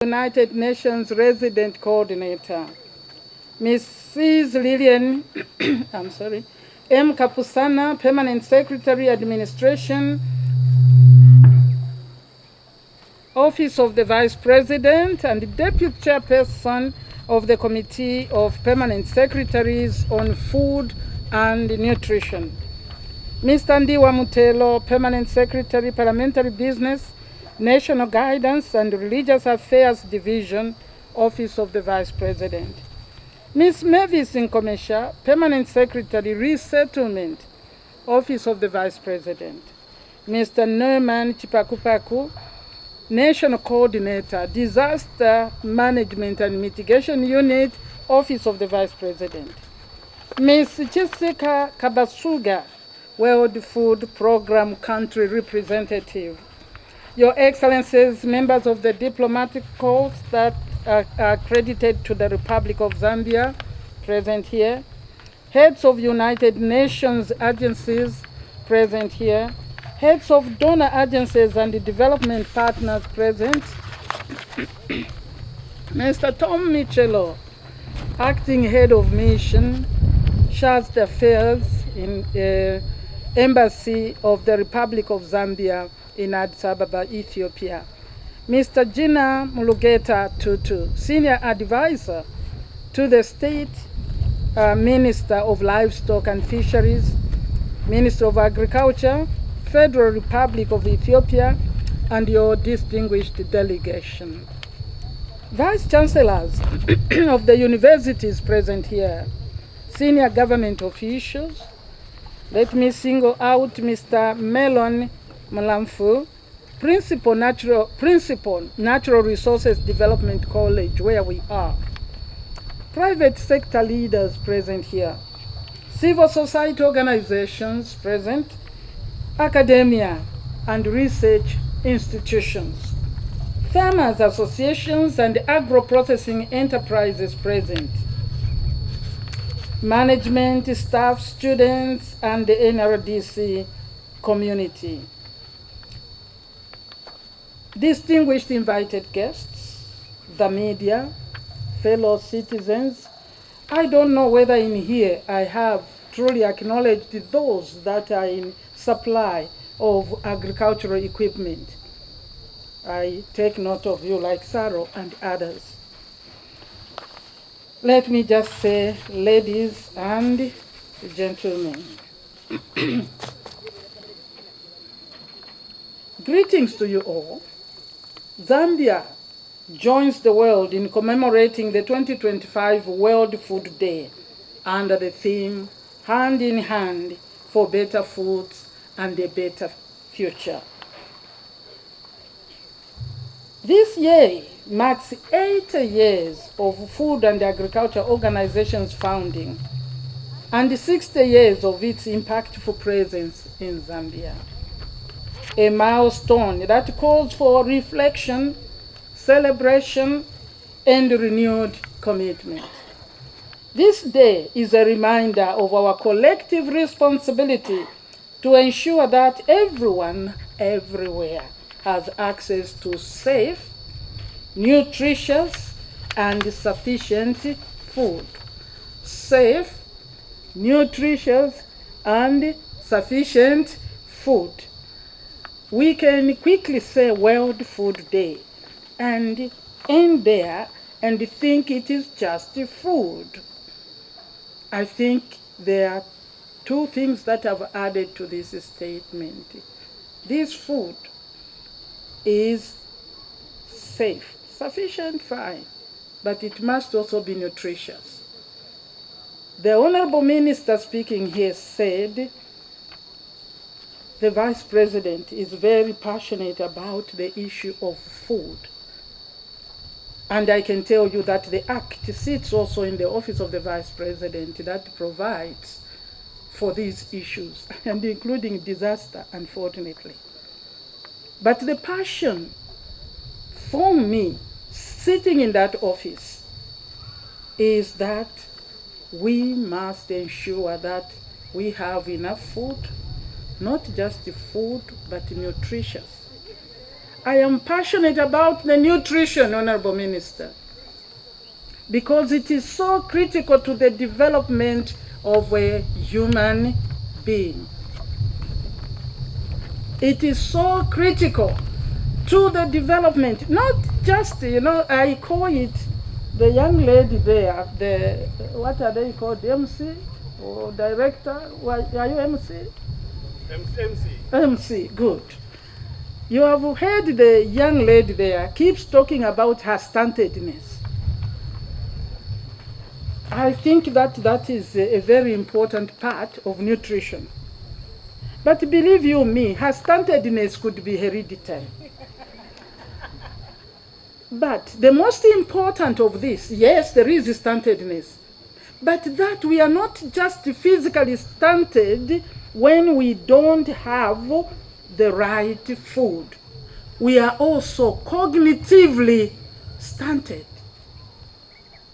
United Nations Resident Coordinator, Mrs. Lillian M. Kapusana, Permanent Secretary, Administration, Office of the Vice President and Deputy Chairperson of the Committee of Permanent Secretaries on Food and Nutrition, Mr. Ndiwa Mutale, Permanent Secretary, Parliamentary Business, National Guidance and Religious Affairs Division, Office of the Vice President. Ms. Mavis Nkomesha, Permanent Secretary, Resettlement, Office of the Vice President. Mr. Neumann Chipakupaku, National Coordinator, Disaster Management and Mitigation Unit, Office of the Vice President. Ms. Jessica Kabasuga, World Food Program Country Representative. Your Excellencies, members of the diplomatic corps that are accredited to the Republic of Zambia, present here, heads of United Nations agencies, present here, heads of donor agencies and development partners, present, Mr. Tom Michelo, acting head of mission, Chargé d'Affaires in Embassy of the Republic of Zambia in Addis Ababa, Ethiopia. Mr. Gina Mulugeta Tutu, Senior Advisor to the State Minister of Livestock and Fisheries, Minister of Agriculture, Federal Republic of Ethiopia, and your distinguished delegation. Vice Chancellors of the universities present here, senior government officials. Let me single out Mr. Melon Mlamfu, Principal Natural Resources Development College, where we are. Private sector leaders present here. Civil society organizations present. Academia and research institutions. Farmers associations and agro-processing enterprises present. Management, staff, students, and the Nrdc community. Distinguished invited guests, the media, fellow citizens, I don't know whether in here I have truly acknowledged those that are in supply of agricultural equipment. I take note of you like Saro and others. Let me just say, ladies and gentlemen, greetings to you all. Zambia joins the world in commemorating the 2025 World Food Day under the theme, Hand in Hand for Better Foods and a Better Future. This year marks 80 years of Food and Agriculture Organization's founding and 60 years of its impactful presence in Zambia. A milestone that calls for reflection, celebration, and renewed commitment. This day is a reminder of our collective responsibility to ensure that everyone, everywhere, has access to safe, nutritious, and sufficient food. Safe, nutritious, and sufficient food. We can quickly say World Food Day and end there and think it is just food. I think there are two things that I've added to this statement. This food is safe, sufficient, fine, but it must also be nutritious. The Honorable Minister speaking here said the Vice President is very passionate about the issue of food. And I can tell you that the Act sits also in the Office of the Vice President that provides for these issues, and including disaster, unfortunately. But the passion for me, sitting in that office, is that we must ensure that we have enough food, not just food, but nutritious. I am passionate about the nutrition, Honorable Minister, because it is so critical to the development of a human being. It is so critical to the development, not just, I call it the young lady there, what are they called, MC or director? Are you MC? MC. MC, good. You have heard the young lady there keeps talking about her stuntedness. I think that is a very important part of nutrition. But believe you me, her stuntedness could be hereditary. But the most important of this, yes, there is stuntedness, but that we are not just physically stunted when we don't have the right food. We are also cognitively stunted.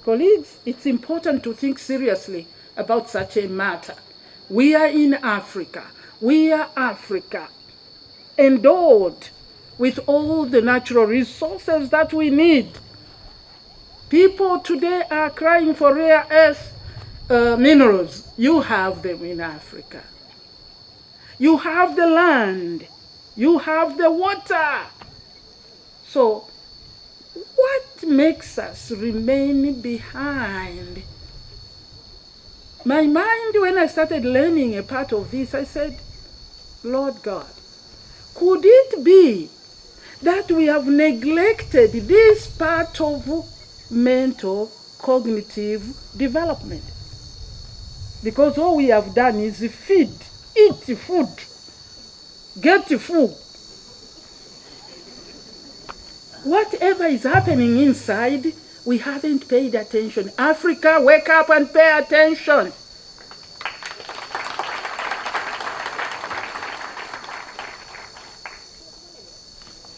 Colleagues, it's important to think seriously about such a matter. We are in Africa. We are Africa, endowed with all the natural resources that we need. People today are crying for rare earth minerals. You have them in Africa. You have the land. You have the water. So, what makes us remain behind? My mind, when I started learning a part of this, I said, Lord God, could it be that we have neglected this part of mental cognitive development? Because all we have done is feed, eat food, get food. Whatever is happening inside, we haven't paid attention. Africa, wake up and pay attention.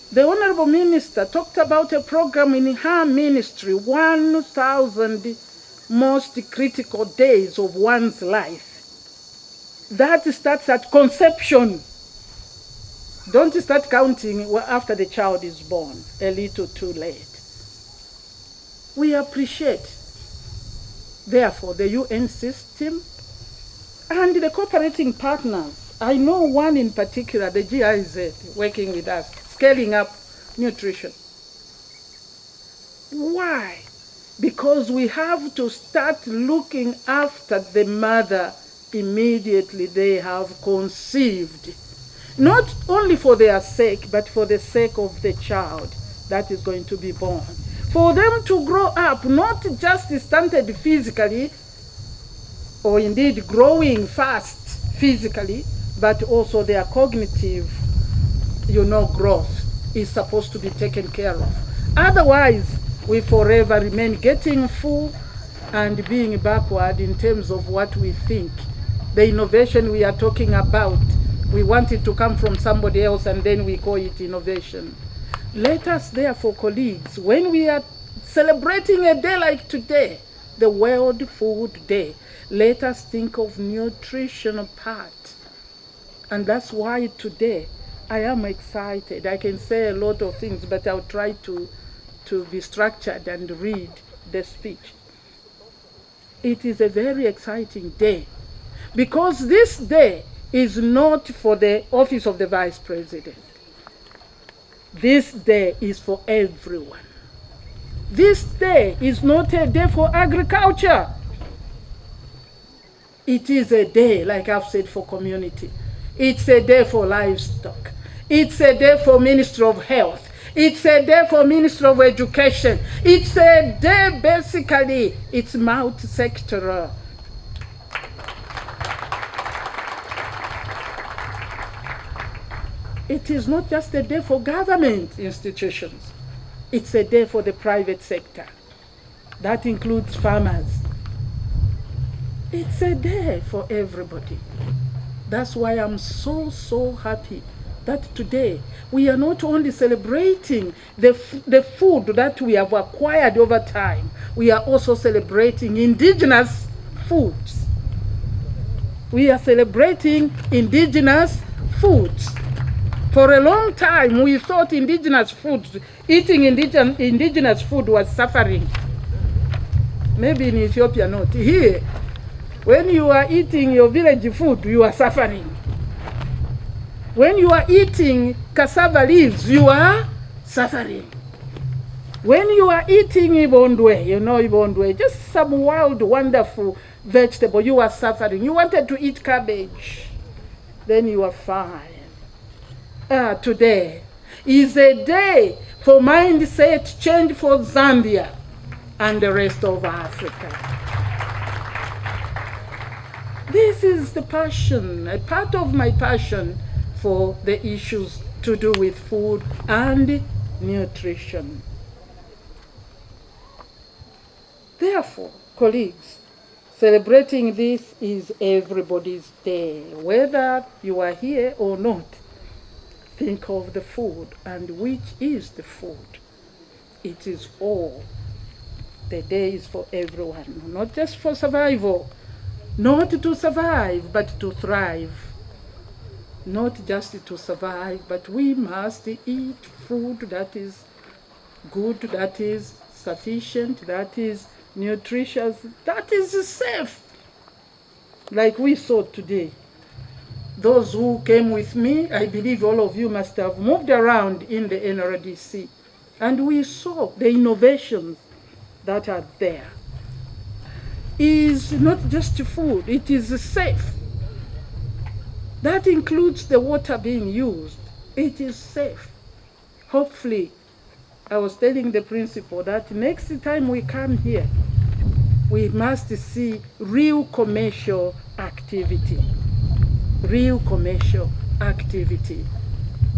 The Honorable Minister talked about a program in her ministry, 1,000 most critical days of one's life. That starts at conception. Don't start counting after the child is born, a little too late. We appreciate, therefore, the UN system and the cooperating partners. I know one in particular, the GIZ, working with us, scaling up nutrition. Why? Because we have to start looking after the mother immediately they have conceived. Not only for their sake, but for the sake of the child that is going to be born. For them to grow up, not just stunted physically, or indeed growing fast physically, but also their cognitive, growth is supposed to be taken care of. Otherwise, we forever remain getting full and being backward in terms of what we think. The innovation we are talking about, we want it to come from somebody else and then we call it innovation. Let us therefore, colleagues, when we are celebrating a day like today, the World Food Day, let us think of nutrition part. And that's why today I am excited. I can say a lot of things, but I'll try to be structured and read the speech. It is a very exciting day because this day is not for the office of the Vice President. This day is for everyone. This day is not a day for agriculture. It is a day, like I've said, for community. It's a day for livestock. It's a day for Ministry of Health. It's a day for Ministry of Education. It's a day, basically, it's multi-sectoral. It is not just a day for government institutions. It's a day for the private sector. That includes farmers. It's a day for everybody. That's why I'm so happy that today we are not only celebrating the food that we have acquired over time, we are also celebrating indigenous foods. We are celebrating indigenous foods. For a long time, we thought indigenous food, eating indigenous food was suffering. Maybe in Ethiopia not. Here, when you are eating your village food, you are suffering. When you are eating cassava leaves, you are suffering. When you are eating ibondwe, you know ibondwe, just some wild, wonderful vegetable, you are suffering. You wanted to eat cabbage, then you are fine. Today is a day for mindset change for Zambia and the rest of Africa. This is the passion, a part of my passion for the issues to do with food and nutrition. Therefore, colleagues, celebrating this is everybody's day. Whether you are here or not, think of the food, and which is the food. It is all. The day is for everyone, not just for survival. Not to survive, but to thrive. Not just to survive, but we must eat food that is good, that is sufficient, that is nutritious, that is safe. Like we saw today. Those who came with me, I believe all of you must have moved around in the Nrdc. And we saw the innovations that are there. Is not just food, it is safe. That includes the water being used. It is safe. Hopefully, I was telling the principal that next time we come here, we must see real commercial activity. Real commercial activity.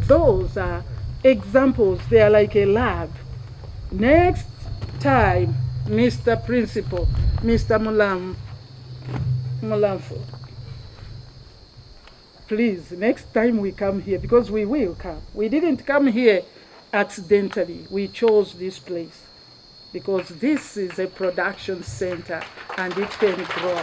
Those are examples. They are like a lab. Next time, Mr. Principal, Mr. Mulamfo, please, next time we come here, because we will come. We didn't come here accidentally. We chose this place because this is a production center and it can grow.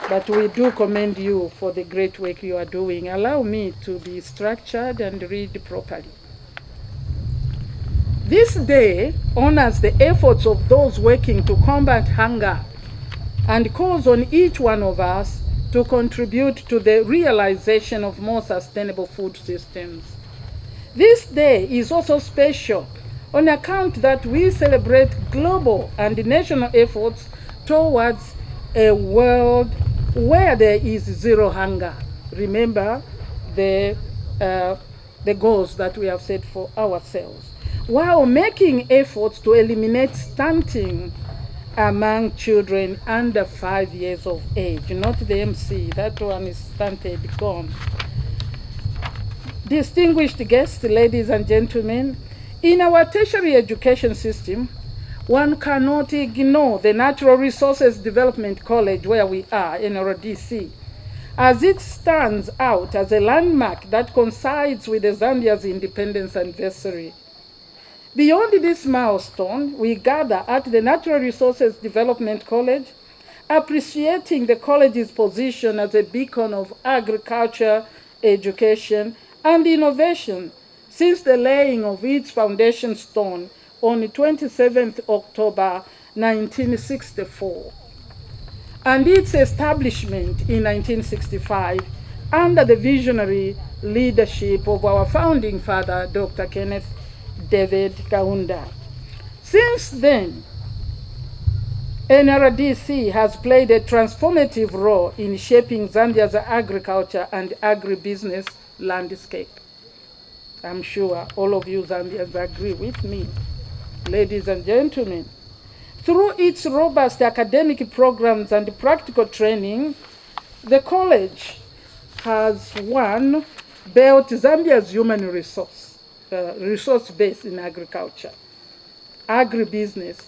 But we do commend you for the great work you are doing. Allow me to be structured and read properly. This day honors the efforts of those working to combat hunger and calls on each one of us to contribute to the realization of more sustainable food systems. This day is also special on account that we celebrate global and national efforts towards a world where there is zero hunger. Remember the goals that we have set for ourselves, while making efforts to eliminate stunting among children under 5 years of age. Not the MC, that one is stunted, gone. Distinguished guests, ladies and gentlemen, in our tertiary education system, one cannot ignore the Natural Resources Development College where we are, Nrdc, as it stands out as a landmark that coincides with the Zambia's independence anniversary. Beyond this milestone, we gather at the Natural Resources Development College, appreciating the college's position as a beacon of agriculture, education, and innovation since the laying of its foundation stone on 27th October 1964, and its establishment in 1965 under the visionary leadership of our founding father, Dr. Kenneth David Kaunda. Since then, Nrdc has played a transformative role in shaping Zambia's agriculture and agribusiness landscape. I'm sure all of you Zambians agree with me. Ladies and gentlemen, through its robust academic programs and practical training, the college has built Zambia's human resource base in agriculture, agribusiness,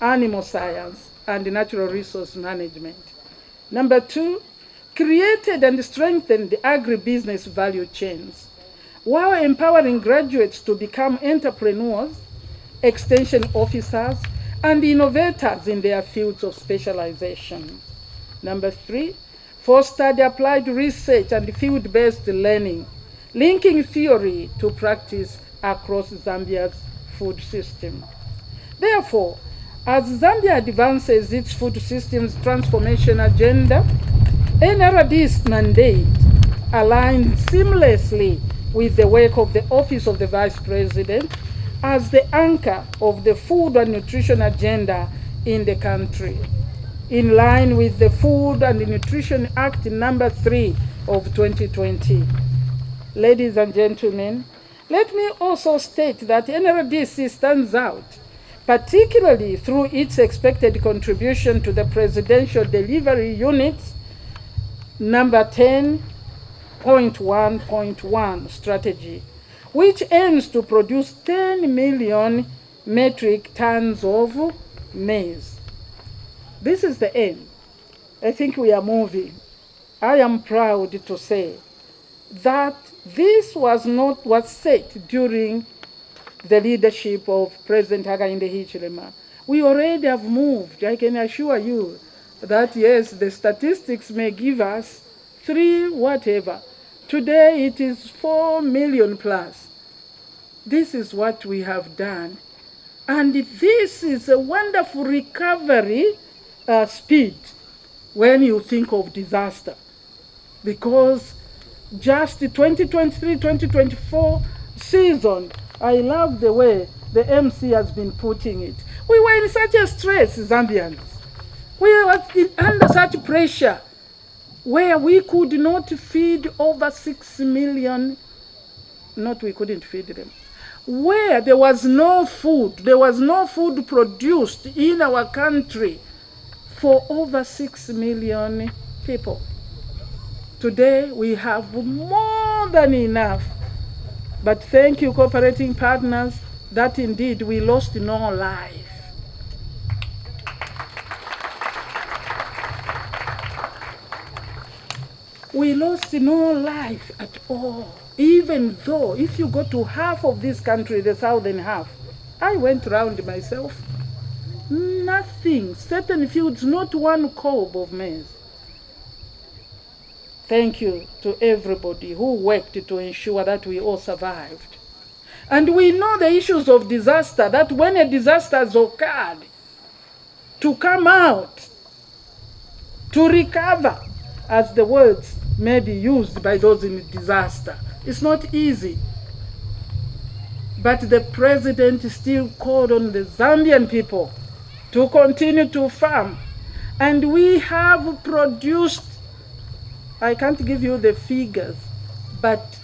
animal science, and natural resource management. Number 2, created and strengthened the agribusiness value chains, while empowering graduates to become entrepreneurs, extension officers, and innovators in their fields of specialization. Number 3, fostered applied research and field-based learning, linking theory to practice across Zambia's food system. Therefore, as Zambia advances its food systems transformation agenda, NRDC's mandate aligns seamlessly with the work of the Office of the Vice President as the anchor of the food and nutrition agenda in the country, in line with the Food and Nutrition Act number 3 of 2020. Ladies and gentlemen, let me also state that NRDC stands out, particularly through its expected contribution to the Presidential Delivery Unit number 10.1.1 strategy, which aims to produce 10 million metric tons of maize. This is the aim. I think we are moving. I am proud to say that this was not what's set during the leadership of President Hakainde Hichilema. We already have moved. I can assure you that yes, the statistics may give us 3 whatever. Today it is 4 million plus. This is what we have done. And this is a wonderful recovery speed when you think of disaster. Because just the 2023-2024 season, I love the way the MC has been putting it. We were in such a stress, Zambians. We were under such pressure where we could not feed over 6 million, we couldn't feed them. Where there was no food produced in our country for over 6 million people. Today we have more than enough. But thank you, cooperating partners, that indeed we lost no life. We lost no life at all. Even though, if you go to half of this country, the southern half, I went round myself, nothing, certain fields, not one cob of maize. Thank you to everybody who worked to ensure that we all survived. And we know the issues of disaster, that when a disaster has occurred, to come out, to recover, as the words may be used by those in disaster, it's not easy. But the president still called on the Zambian people to continue to farm. And we have produced, I can't give you the figures, but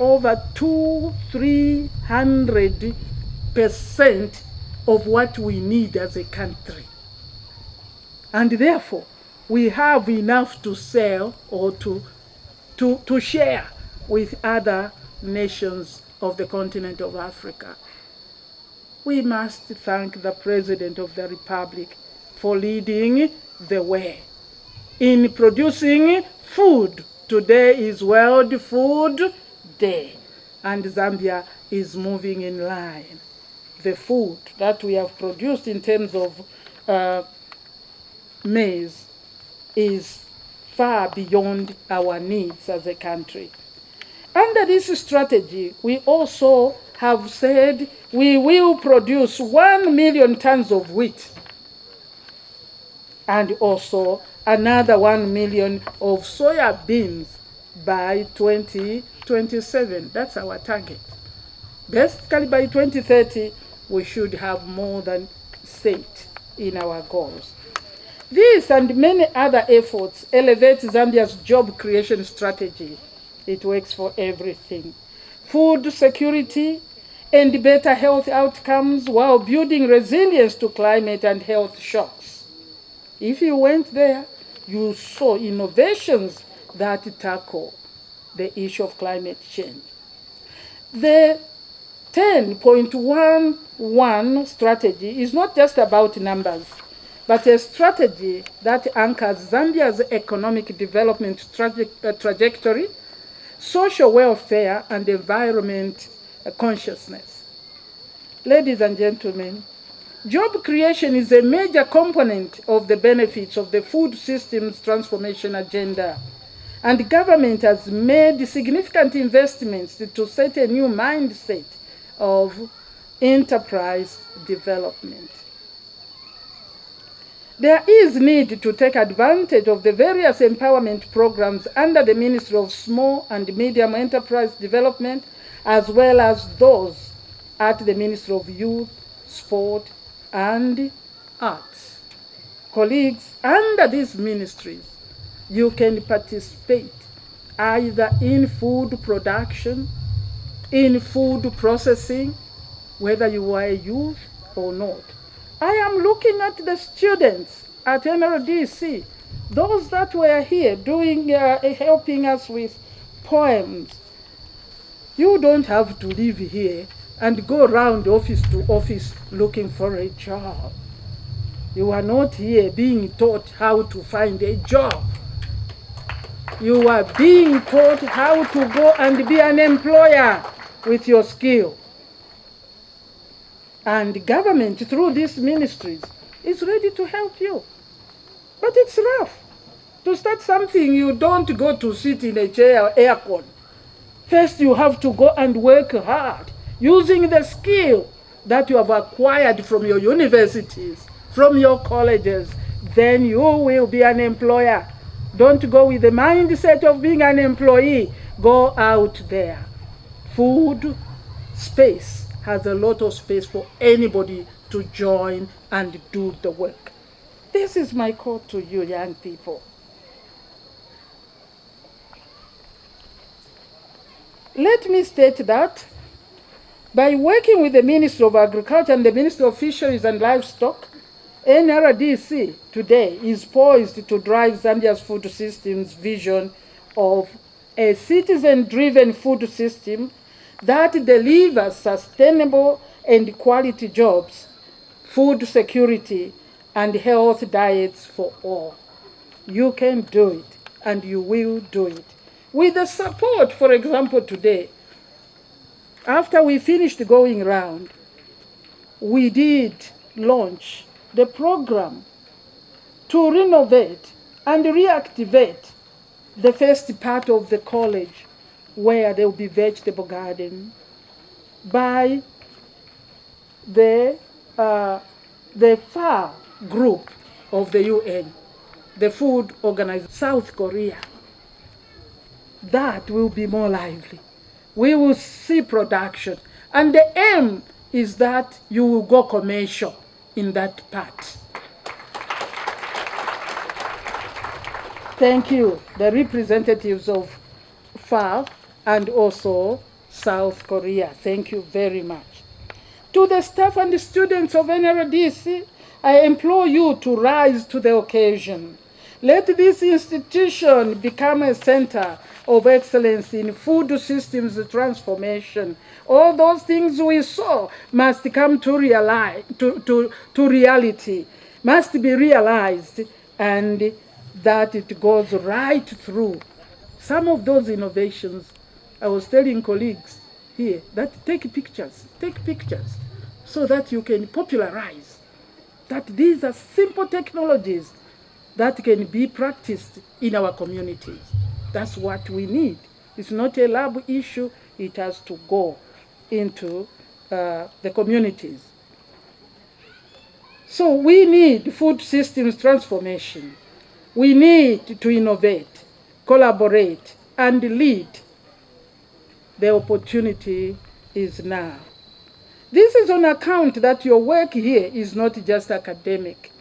over 200-300% of what we need as a country. And therefore, we have enough to sell or to share with other nations of the continent of Africa. We must thank the President of the Republic for leading the way in producing food. Today is World Food Day, and Zambia is moving in line. The food that we have produced in terms of maize is far beyond our needs as a country. Under this strategy, we also have said we will produce 1 million tons of wheat and also another 1 million of soya beans by 2027. That's our target. Basically, by 2030, we should have more than set in our goals. This and many other efforts elevate Zambia's job creation strategy. It works for everything. Food security and better health outcomes while building resilience to climate and health shocks. If you went there, you saw innovations that tackle the issue of climate change. The 10.11 strategy is not just about numbers, but a strategy that anchors Zambia's economic development trajectory, social welfare, and environment consciousness. Ladies and gentlemen, job creation is a major component of the benefits of the food systems transformation agenda. And the government has made significant investments to set a new mindset of enterprise development. There is need to take advantage of the various empowerment programs under the Ministry of Small and Medium Enterprise Development, as well as those at the Ministry of Youth, Sport, and Arts. Colleagues, under these ministries, you can participate either in food production, in food processing, whether you are a youth or not. I am looking at the students at Nrdc, those that were here doing, helping us with poems. You don't have to live here and go around office to office looking for a job. You are not here being taught how to find a job. You are being taught how to go and be an employer with your skill. And the government, through these ministries, is ready to help you. But it's rough. To start something, you don't go to sit in a chair or aircon. First, you have to go and work hard, using the skill that you have acquired from your universities, from your colleges. Then you will be an employer. Don't go with the mindset of being an employee. Go out there. Food, space has a lot of space for anybody to join and do the work. This is my call to you, young people. Let me state that by working with the Ministry of Agriculture and the Ministry of Fisheries and Livestock, Nrdc today is poised to drive Zambia's food system's vision of a citizen-driven food system that delivers sustainable and quality jobs, food security, and health diets for all. You can do it, and you will do it. With the support, for example, today, after we finished going round, we did launch the program to renovate and reactivate the first part of the college where there will be vegetable garden by the FAO group of the UN, the Food Organization, South Korea. That will be more lively. We will see production. And the aim is that you will go commercial in that part. Thank you, the representatives of FAO and also South Korea. Thank you very much. To the staff and the students of Nrdc, I implore you to rise to the occasion. Let this institution become a center of excellence in food systems transformation. All those things we saw must come to reality, must be realized, and that it goes right through. Some of those innovations, I was telling colleagues here, that take pictures, so that you can popularize, that these are simple technologies that can be practiced in our communities. That's what we need. It's not a lab issue, it has to go into the communities. So we need food systems transformation. We need to innovate, collaborate, and lead. The opportunity is now. This is on account that your work here is not just academic.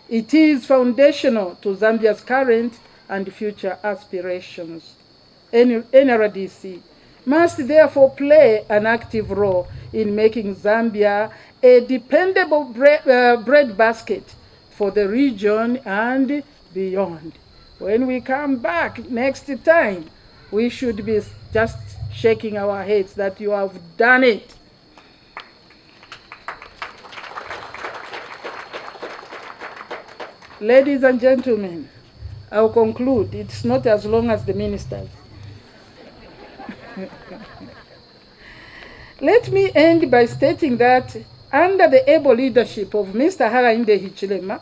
It is foundational to Zambia's current and future aspirations. Nrdc must therefore play an active role in making Zambia a dependable breadbasket for the region and beyond. When we come back next time, we should be just shaking our heads that you have done it. Ladies and gentlemen, I'll conclude. It's not as long as the ministers. Let me end by stating that under the able leadership of Mr. Hakainde Hichilema,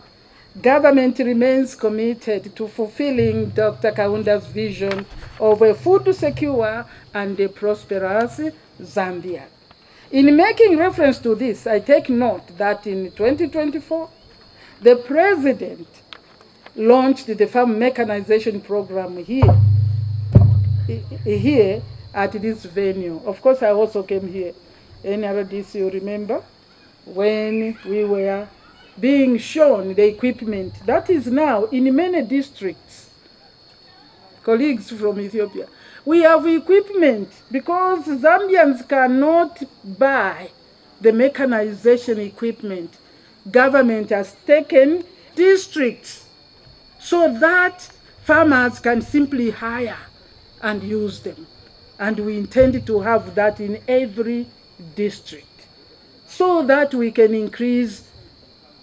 government remains committed to fulfilling Dr. Kaunda's vision of a food secure and a prosperous Zambia. In making reference to this, I take note that in 2024, the President launched the farm mechanization program here at this venue. Of course, I also came here. Nrdc, you remember, when we were being shown the equipment that is now in many districts. Colleagues from Ethiopia, we have equipment because Zambians cannot buy the mechanization equipment. Government has taken districts so that farmers can simply hire and use them. And we intend to have that in every district so that we can increase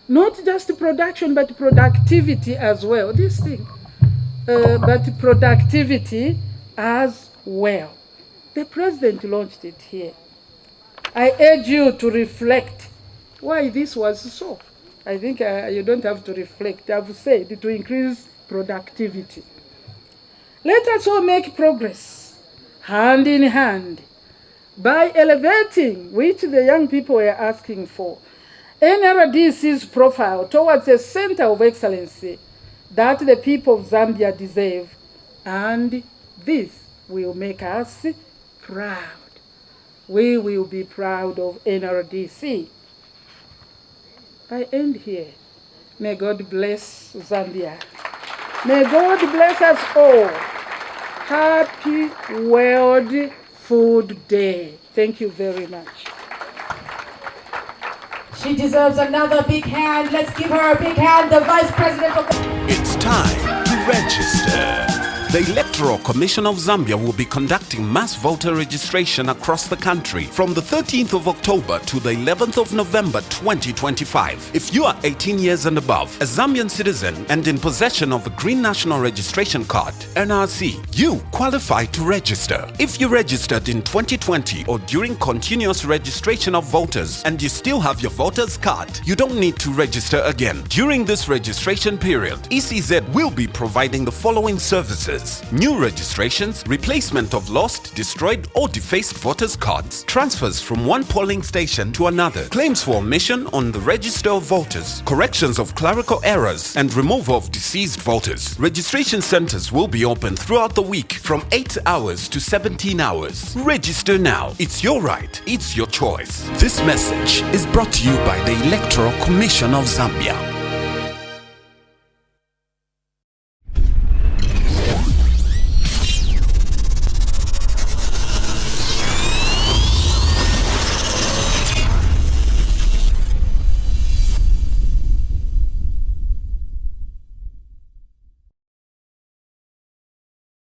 not just production but productivity as well. This thing, but productivity as well. The President launched it here. I urge you to reflect why this was so. I think you don't have to reflect. I've said to increase productivity. Let us all make progress, hand in hand, by elevating, which the young people were asking for, Nrdc's profile towards a center of excellency that the people of Zambia deserve, and this will make us proud. We will be proud of Nrdc. I end here. May God bless Zambia. May God bless us all. Happy World Food Day. Thank you very much. She deserves another big hand. Let's give her a big hand, the Vice President of the... It's time to register. The Electoral Commission of Zambia will be conducting mass voter registration across the country from the 13th of October to the 11th of November 2025. If you are 18 years and above, a Zambian citizen and in possession of a Green National Registration Card, NRC, you qualify to register. If you registered in 2020 or during continuous registration of voters and you still have your voter's card, you don't need to register again. During this registration period, ECZ will be providing the following services: new registrations, replacement of lost, destroyed or defaced voters' cards, transfers from one polling station to another, claims for omission on the register of voters, corrections of clerical errors, and removal of deceased voters. Registration centers will be open throughout the week from 8 hours to 17 hours. Register now. It's your right. It's your choice. This message is brought to you by the Electoral Commission of Zambia.